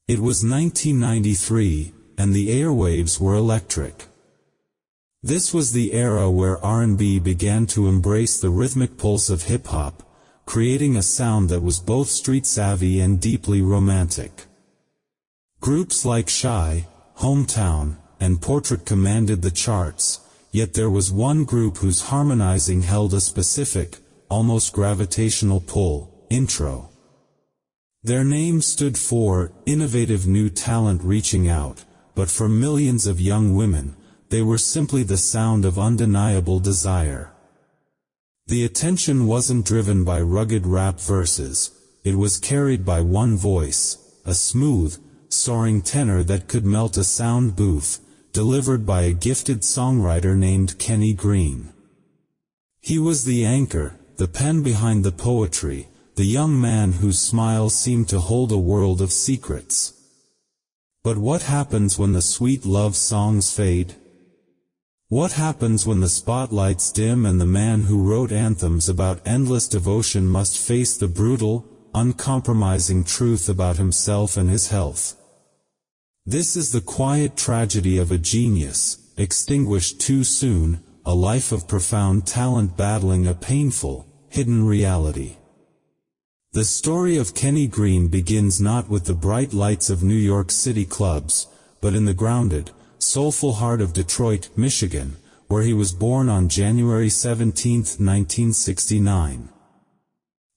It was 1993, and the airwaves were electric. This was the era where R&B began to embrace the rhythmic pulse of hip-hop, creating a sound that was both street-savvy and deeply romantic. Groups like Shy, Hometown, and Portrait commanded the charts, yet there was one group whose harmonizing held a specific, almost gravitational pull: Intro. Their name stood for innovative new talent reaching out, but for millions of young women, they were simply the sound of undeniable desire. The attention wasn't driven by rugged rap verses, it was carried by one voice, a smooth, soaring tenor that could melt a sound booth, delivered by a gifted songwriter named Kenny Greene. He was the anchor, the pen behind the poetry, the young man whose smile seemed to hold a world of secrets. But what happens when the sweet love songs fade? What happens when the spotlights dim and the man who wrote anthems about endless devotion must face the brutal, uncompromising truth about himself and his health? This is the quiet tragedy of a genius, extinguished too soon, a life of profound talent battling a painful, hidden reality. The story of Kenny Greene begins not with the bright lights of New York City clubs, but in the grounded, soulful heart of Detroit, Michigan, where he was born on January 17, 1969.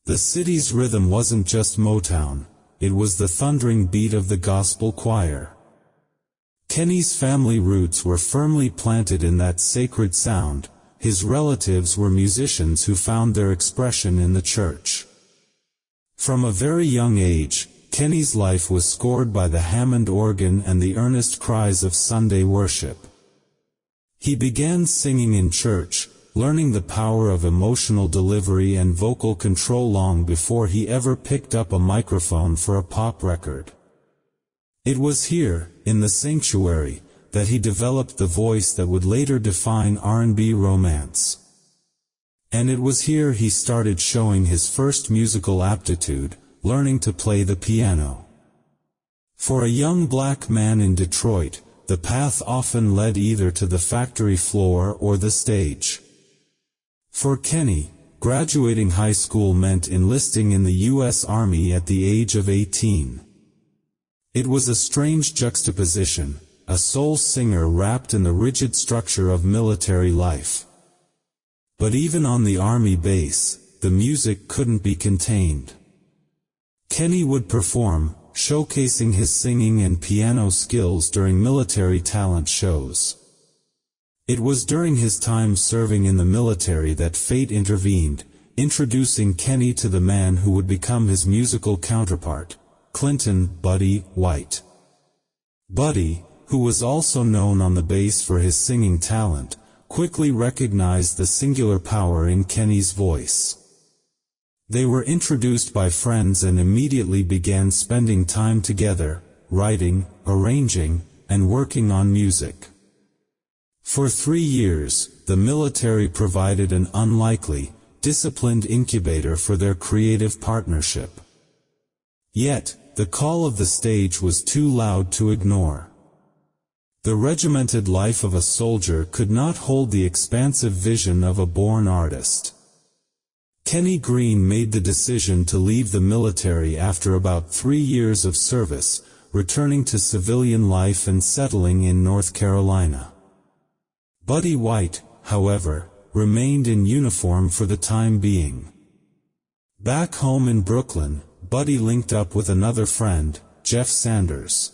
The city's rhythm wasn't just Motown, it was the thundering beat of the gospel choir. Kenny's family roots were firmly planted in that sacred sound. His relatives were musicians who found their expression in the church. From a very young age, Kenny's life was scored by the Hammond organ and the earnest cries of Sunday worship. He began singing in church, learning the power of emotional delivery and vocal control long before he ever picked up a microphone for a pop record. It was here, in the sanctuary, that he developed the voice that would later define R&B romance. And it was here he started showing his first musical aptitude, learning to play the piano. For a young black man in Detroit, the path often led either to the factory floor or the stage. For Kenny, graduating high school meant enlisting in the U.S. Army at the age of 18. It was a strange juxtaposition, a soul singer wrapped in the rigid structure of military life. But even on the army base, the music couldn't be contained. Kenny would perform, showcasing his singing and piano skills during military talent shows. It was during his time serving in the military that fate intervened, introducing Kenny to the man who would become his musical counterpart, Clinton "Buddy" White. Buddy, who was also known on the bass for his singing talent, quickly recognized the singular power in Kenny's voice. They were introduced by friends and immediately began spending time together, writing, arranging, and working on music. For 3 years, the military provided an unlikely, disciplined incubator for their creative partnership. Yet, the call of the stage was too loud to ignore. The regimented life of a soldier could not hold the expansive vision of a born artist. Kenny Greene made the decision to leave the military after about 3 years of service, returning to civilian life and settling in North Carolina. Buddy White, however, remained in uniform for the time being. Back home in Brooklyn, Buddy linked up with another friend, Jeff Sanders.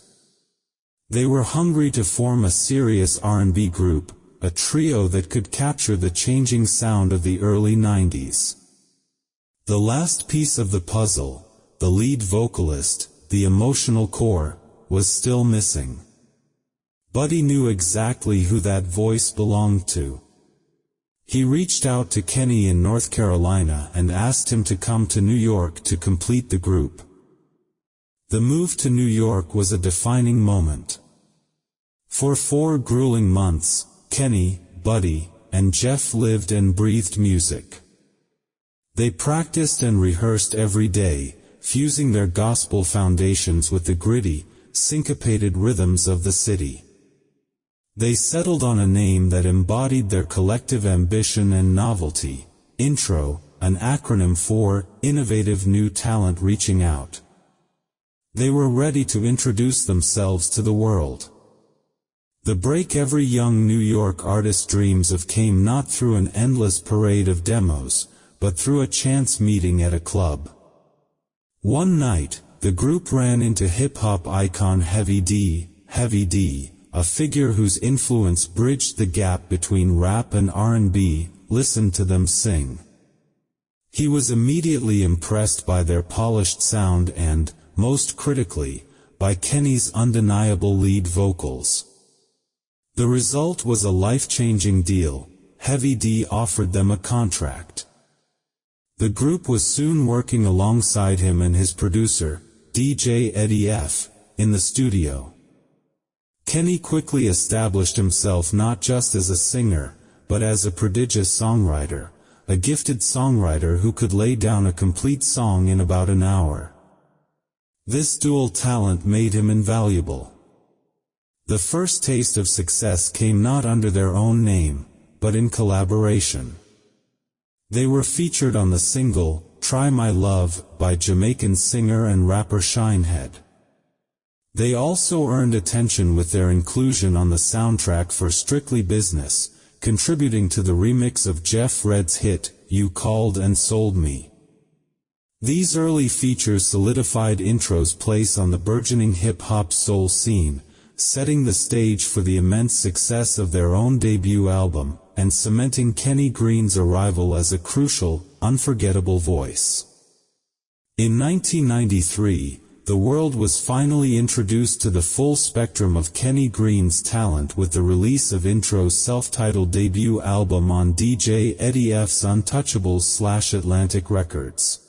They were hungry to form a serious R&B group, a trio that could capture the changing sound of the early 90s. The last piece of the puzzle, the lead vocalist, the emotional core, was still missing. Buddy knew exactly who that voice belonged to. He reached out to Kenny in North Carolina and asked him to come to New York to complete the group. The move to New York was a defining moment. For 4 grueling months, Kenny, Buddy, and Jeff lived and breathed music. They practiced and rehearsed every day, fusing their gospel foundations with the gritty, syncopated rhythms of the city. They settled on a name that embodied their collective ambition and novelty, Intro, an acronym for Innovative New Talent Reaching Out. They were ready to introduce themselves to the world. The break every young New York artist dreams of came not through an endless parade of demos, but through a chance meeting at a club. One night, the group ran into hip-hop icon Heavy D, a figure whose influence bridged the gap between rap and R&B. Listened to them sing. He was immediately impressed by their polished sound and, most critically, by Kenny's undeniable lead vocals. The result was a life-changing deal. Heavy D offered them a contract. The group was soon working alongside him and his producer, DJ Eddie F., in the studio. Kenny quickly established himself not just as a singer, but as a prodigious songwriter, a gifted songwriter who could lay down a complete song in about an hour. This dual talent made him invaluable. The first taste of success came not under their own name, but in collaboration. They were featured on the single, Try My Love, by Jamaican singer and rapper Shinehead. They also earned attention with their inclusion on the soundtrack for Strictly Business, contributing to the remix of Jeff Red's hit, You Called and Sold Me. These early features solidified Intro's place on the burgeoning hip-hop soul scene, setting the stage for the immense success of their own debut album, and cementing Kenny Greene's arrival as a crucial, unforgettable voice. In 1993, the world was finally introduced to the full spectrum of Kenny Greene's talent with the release of Intro's self-titled debut album on DJ Eddie F's Untouchables/Atlantic Records.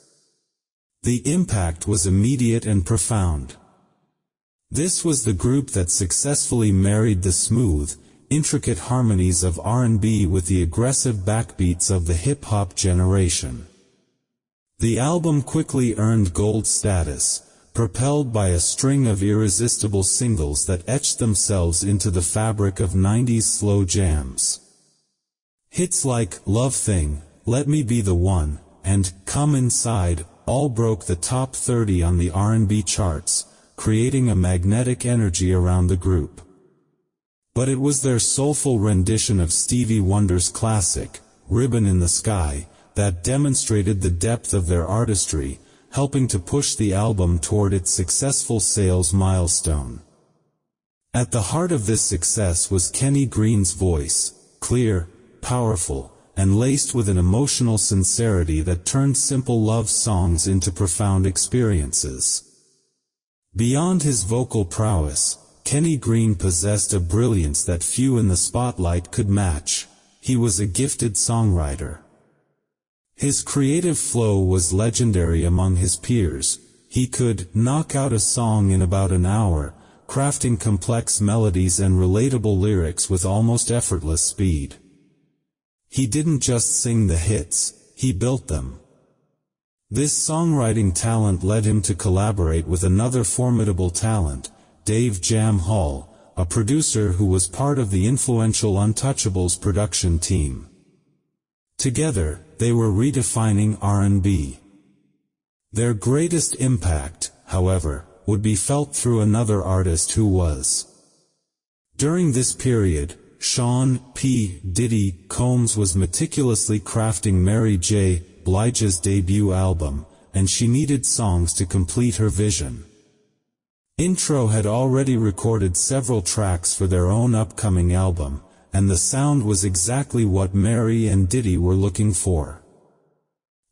The impact was immediate and profound. This was the group that successfully married the smooth, intricate harmonies of R&B with the aggressive backbeats of the hip-hop generation. The album quickly earned gold status, propelled by a string of irresistible singles that etched themselves into the fabric of 90s slow jams. Hits like Love Thing, Let Me Be the One, and Come Inside all broke the top 30 on the R&B charts, creating a magnetic energy around the group. But it was their soulful rendition of Stevie Wonder's classic, Ribbon in the Sky, that demonstrated the depth of their artistry, helping to push the album toward its successful sales milestone. At the heart of this success was Kenny Greene's voice, clear, powerful, and laced with an emotional sincerity that turned simple love songs into profound experiences. Beyond his vocal prowess, Kenny Greene possessed a brilliance that few in the spotlight could match. He was a gifted songwriter. His creative flow was legendary among his peers. He could knock out a song in about an hour, crafting complex melodies and relatable lyrics with almost effortless speed. He didn't just sing the hits, he built them. This songwriting talent led him to collaborate with another formidable talent, Dave Jam Hall, a producer who was part of the influential Untouchables production team. Together, they were redefining R&B. Their greatest impact, however, would be felt through another artist who was. During this period, Sean P. Diddy Combs was meticulously crafting Mary J. Blige's debut album, and she needed songs to complete her vision. Intro had already recorded several tracks for their own upcoming album, and the sound was exactly what Mary and Diddy were looking for.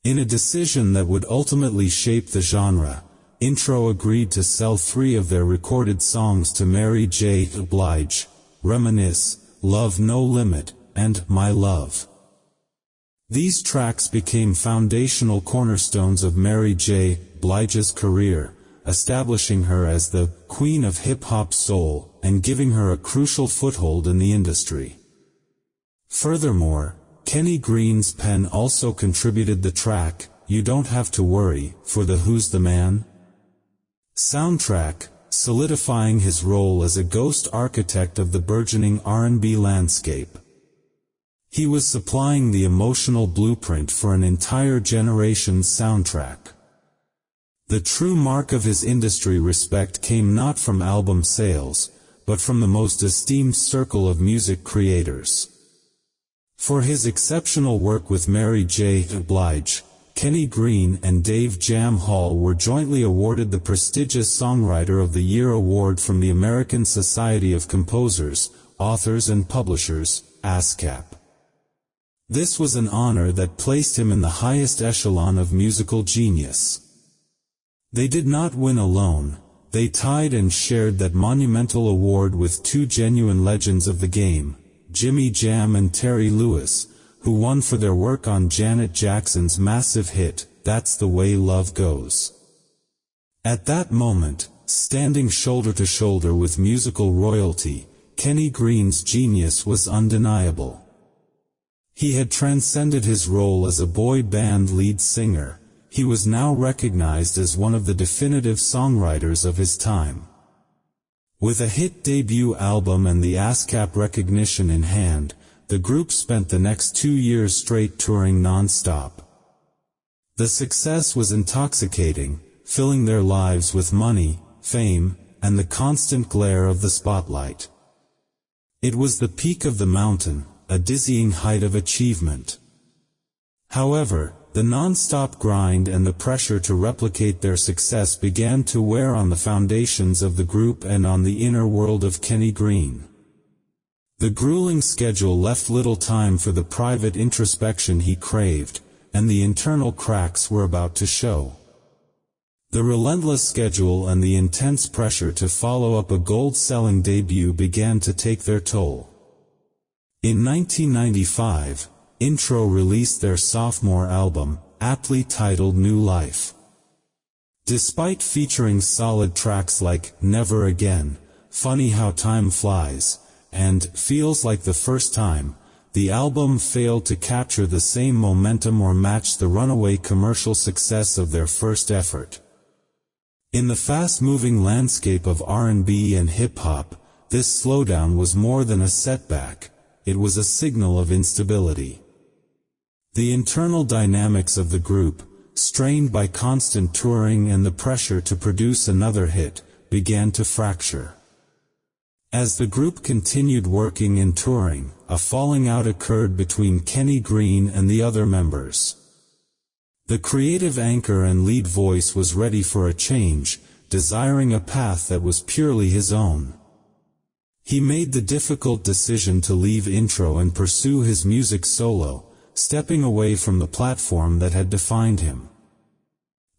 In a decision that would ultimately shape the genre, Intro agreed to sell 3 of their recorded songs to Mary J. Blige: Reminisce, Love No Limit, and My Love. These tracks became foundational cornerstones of Mary J. Blige's career, establishing her as the queen of hip-hop soul and giving her a crucial foothold in the industry. Furthermore, Kenny Greene's pen also contributed the track, You Don't Have to Worry, for the Who's the Man soundtrack, solidifying his role as a ghost architect of the burgeoning R&B landscape. He was supplying the emotional blueprint for an entire generation's soundtrack. The true mark of his industry respect came not from album sales, but from the most esteemed circle of music creators. For his exceptional work with Mary J. Blige, Kenny Greene and Dave Jam Hall were jointly awarded the prestigious Songwriter of the Year award from the American Society of Composers, Authors and Publishers, ASCAP. This was an honor that placed him in the highest echelon of musical genius. They did not win alone, they tied and shared that monumental award with two genuine legends of the game, Jimmy Jam and Terry Lewis, who won for their work on Janet Jackson's massive hit, That's the Way Love Goes. At that moment, standing shoulder to shoulder with musical royalty, Kenny Greene's genius was undeniable. He had transcended his role as a boy band lead singer. He was now recognized as one of the definitive songwriters of his time. With a hit debut album and the ASCAP recognition in hand, the group spent the next 2 years straight touring non-stop. The success was intoxicating, filling their lives with money, fame, and the constant glare of the spotlight. It was the peak of the mountain, a dizzying height of achievement. However, the non-stop grind and the pressure to replicate their success began to wear on the foundations of the group and on the inner world of Kenny Greene. The grueling schedule left little time for the private introspection he craved, and the internal cracks were about to show. The relentless schedule and the intense pressure to follow up a gold-selling debut began to take their toll. In 1995, Intro released their sophomore album, aptly titled New Life. Despite featuring solid tracks like Never Again, Funny How Time Flies, and Feels Like the First Time, the album failed to capture the same momentum or match the runaway commercial success of their first effort. In the fast-moving landscape of R&B and hip-hop, this slowdown was more than a setback, it was a signal of instability. The internal dynamics of the group, strained by constant touring and the pressure to produce another hit, began to fracture. As the group continued working and touring, a falling out occurred between Kenny Greene and the other members. The creative anchor and lead voice was ready for a change, desiring a path that was purely his own. He made the difficult decision to leave Intro and pursue his music solo, stepping away from the platform that had defined him.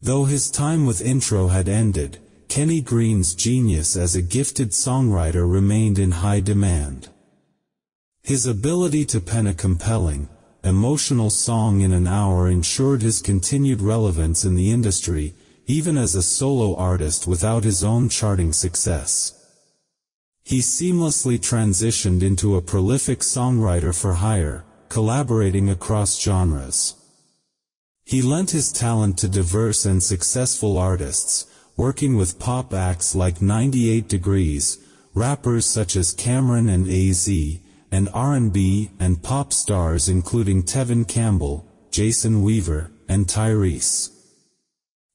Though his time with Intro had ended, Kenny Greene's genius as a gifted songwriter remained in high demand. His ability to pen a compelling, emotional song in an hour ensured his continued relevance in the industry, even as a solo artist without his own charting success. He seamlessly transitioned into a prolific songwriter for hire, collaborating across genres. He lent his talent to diverse and successful artists, working with pop acts like 98 Degrees, rappers such as Cameron and AZ, and R&B and pop stars including Tevin Campbell, Jason Weaver, and Tyrese.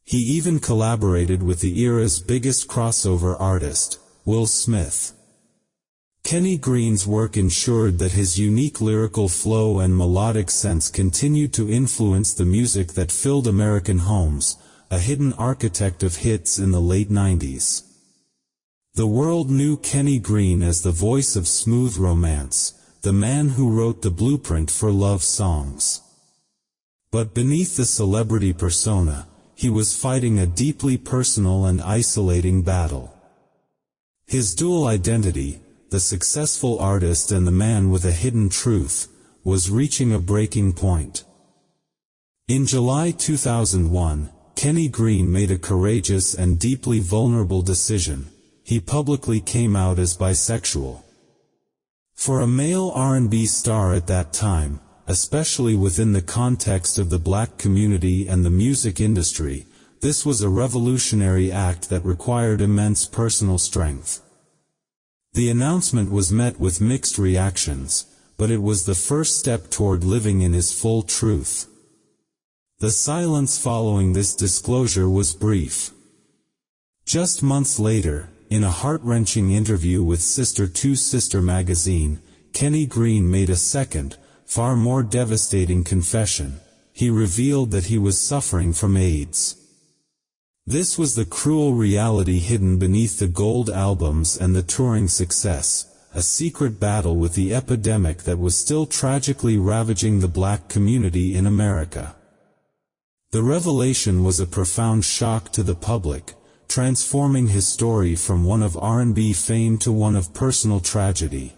He even collaborated with the era's biggest crossover artist, Will Smith. Kenny Greene's work ensured that his unique lyrical flow and melodic sense continued to influence the music that filled American homes, a hidden architect of hits in the late 90s. The world knew Kenny Greene as the voice of smooth romance, the man who wrote the blueprint for love songs. But beneath the celebrity persona, he was fighting a deeply personal and isolating battle. His dual identity, the successful artist and the man with a hidden truth, was reaching a breaking point. In July 2001, Kenny Greene made a courageous and deeply vulnerable decision. He publicly came out as bisexual. For a male R&B star at that time, especially within the context of the black community and the music industry, this was a revolutionary act that required immense personal strength. The announcement was met with mixed reactions, but it was the first step toward living in his full truth. The silence following this disclosure was brief. Just months later, in a heart-wrenching interview with Sister to Sister magazine, Kenny Greene made a second, far more devastating confession. He revealed that he was suffering from AIDS. This was the cruel reality hidden beneath the gold albums and the touring success, a secret battle with the epidemic that was still tragically ravaging the black community in America. The revelation was a profound shock to the public, transforming his story from one of R&B fame to one of personal tragedy.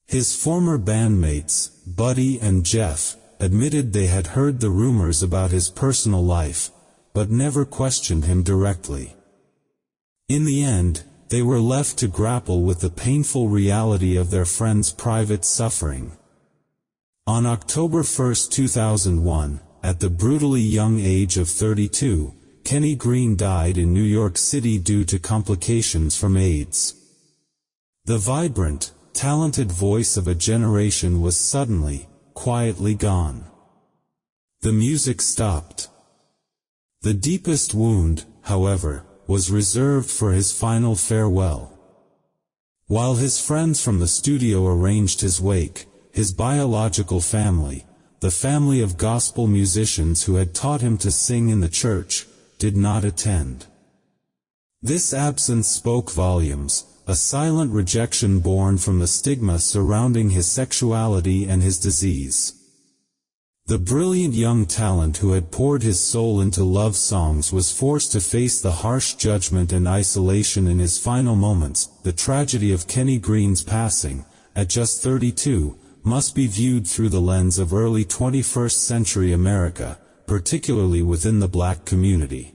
His former bandmates, Buddy and Jeff, admitted they had heard the rumors about his personal life, but never questioned him directly. In the end, they were left to grapple with the painful reality of their friend's private suffering. On October 1, 2001, at the brutally young age of 32, Kenny Greene died in New York City due to complications from AIDS. The vibrant, talented voice of a generation was suddenly, quietly gone. The music stopped. The deepest wound, however, was reserved for his final farewell. While his friends from the studio arranged his wake, his biological family, the family of gospel musicians who had taught him to sing in the church, did not attend. This absence spoke volumes, a silent rejection born from the stigma surrounding his sexuality and his disease. The brilliant young talent who had poured his soul into love songs was forced to face the harsh judgment and isolation in his final moments. The tragedy of Kenny Greene's passing, at just 32, must be viewed through the lens of early 21st century America, particularly within the black community.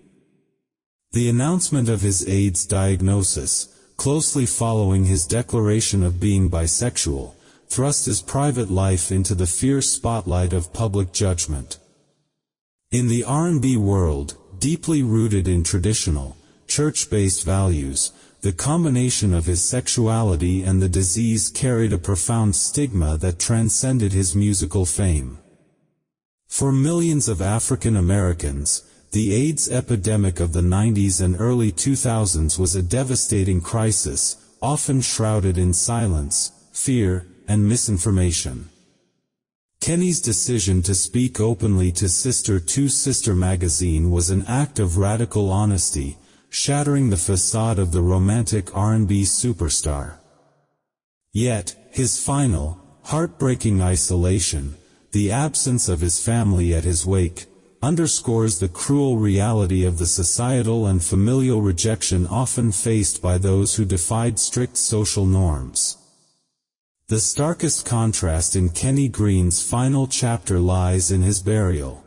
The announcement of his AIDS diagnosis, closely following his declaration of being bisexual, thrust his private life into the fierce spotlight of public judgment. In the R&B world, deeply rooted in traditional, church-based values, the combination of his sexuality and the disease carried a profound stigma that transcended his musical fame. For millions of African Americans, the AIDS epidemic of the 90s and early 2000s was a devastating crisis, often shrouded in silence, fear, and misinformation. Kenny's decision to speak openly to Sister to Sister magazine was an act of radical honesty, shattering the facade of the romantic R&B superstar. Yet, his final, heartbreaking isolation, the absence of his family at his wake, underscores the cruel reality of the societal and familial rejection often faced by those who defied strict social norms. The starkest contrast in Kenny Greene's final chapter lies in his burial.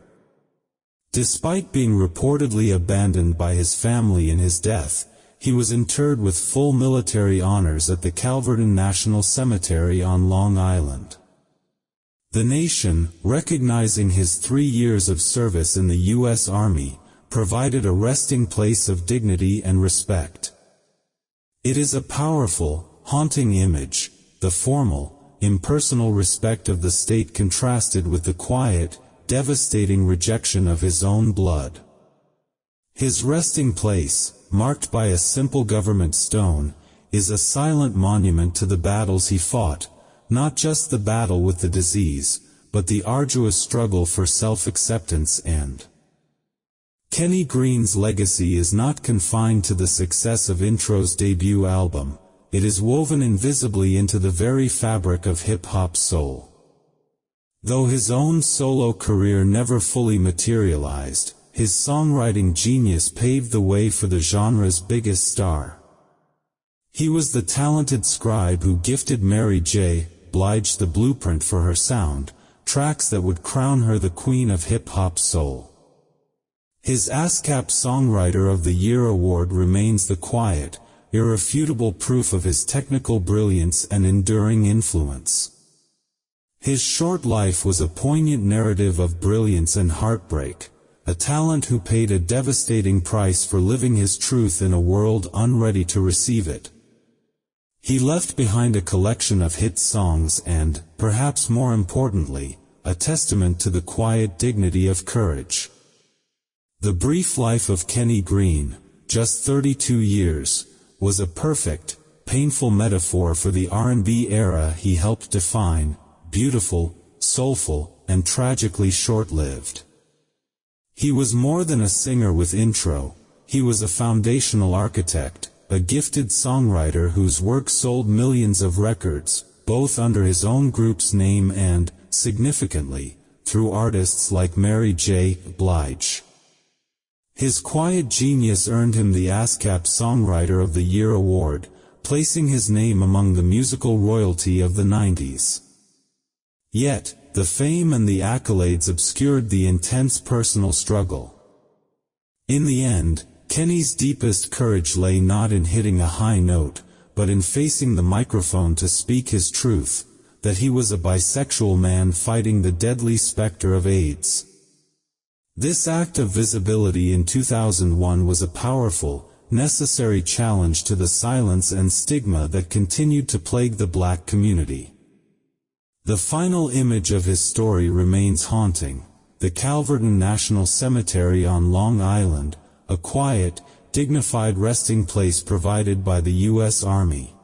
Despite being reportedly abandoned by his family in his death, he was interred with full military honors at the Calverton National Cemetery on Long Island. The nation, recognizing his 3 years of service in the U.S. Army, provided a resting place of dignity and respect. It is a powerful, haunting image, the formal, impersonal respect of the state contrasted with the quiet, devastating rejection of his own blood. His resting place, marked by a simple government stone, is a silent monument to the battles he fought, not just the battle with the disease, but the arduous struggle for self-acceptance and. Kenny Greene's legacy is not confined to the success of Intro's debut album, it is woven invisibly into the very fabric of hip-hop soul. Though his own solo career never fully materialized, his songwriting genius paved the way for the genre's biggest star. He was the talented scribe who gifted Mary J. Blige the blueprint for her sound, tracks that would crown her the queen of hip-hop soul. His ASCAP Songwriter of the Year award remains the quiet, irrefutable proof of his technical brilliance and enduring influence. His short life was a poignant narrative of brilliance and heartbreak, a talent who paid a devastating price for living his truth in a world unready to receive it. He left behind a collection of hit songs and, perhaps more importantly, a testament to the quiet dignity of courage. The brief life of Kenny Greene, just 32 years, was a perfect, painful metaphor for the R&B era he helped define, beautiful, soulful, and tragically short-lived. He was more than a singer with intro, he was a foundational architect, a gifted songwriter whose work sold millions of records, both under his own group's name and, significantly, through artists like Mary J. Blige. His quiet genius earned him the ASCAP Songwriter of the Year award, placing his name among the musical royalty of the 90s. Yet, the fame and the accolades obscured the intense personal struggle. In the end, Kenny's deepest courage lay not in hitting a high note, but in facing the microphone to speak his truth, that he was a bisexual man fighting the deadly specter of AIDS. This act of visibility in 2001 was a powerful, necessary challenge to the silence and stigma that continued to plague the black community. The final image of his story remains haunting: the Calverton National Cemetery on Long Island, a quiet, dignified resting place provided by the U.S. Army.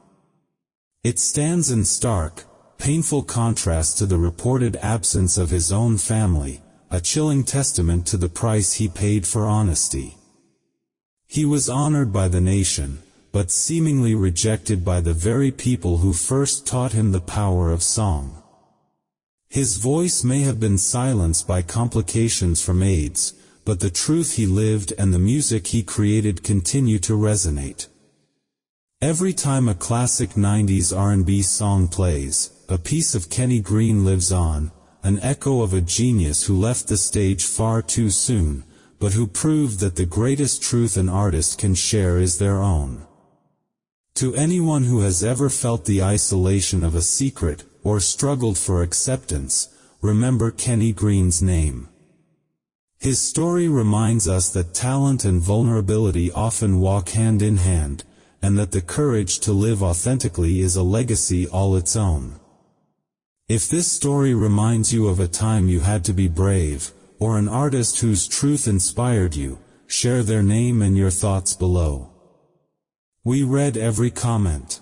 It stands in stark, painful contrast to the reported absence of his own family, a chilling testament to the price he paid for honesty. He was honored by the nation, but seemingly rejected by the very people who first taught him the power of song. His voice may have been silenced by complications from AIDS, but the truth he lived and the music he created continue to resonate. Every time a classic 90s R&B song plays, a piece of Kenny Greene lives on, an echo of a genius who left the stage far too soon, but who proved that the greatest truth an artist can share is their own. To anyone who has ever felt the isolation of a secret, or struggled for acceptance, remember Kenny Greene's name. His story reminds us that talent and vulnerability often walk hand in hand, and that the courage to live authentically is a legacy all its own. If this story reminds you of a time you had to be brave, or an artist whose truth inspired you, share their name and your thoughts below. We read every comment.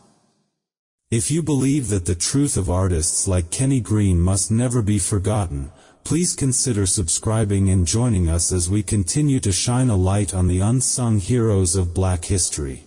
If you believe that the truth of artists like Kenny Greene must never be forgotten, please consider subscribing and joining us as we continue to shine a light on the unsung heroes of Black history.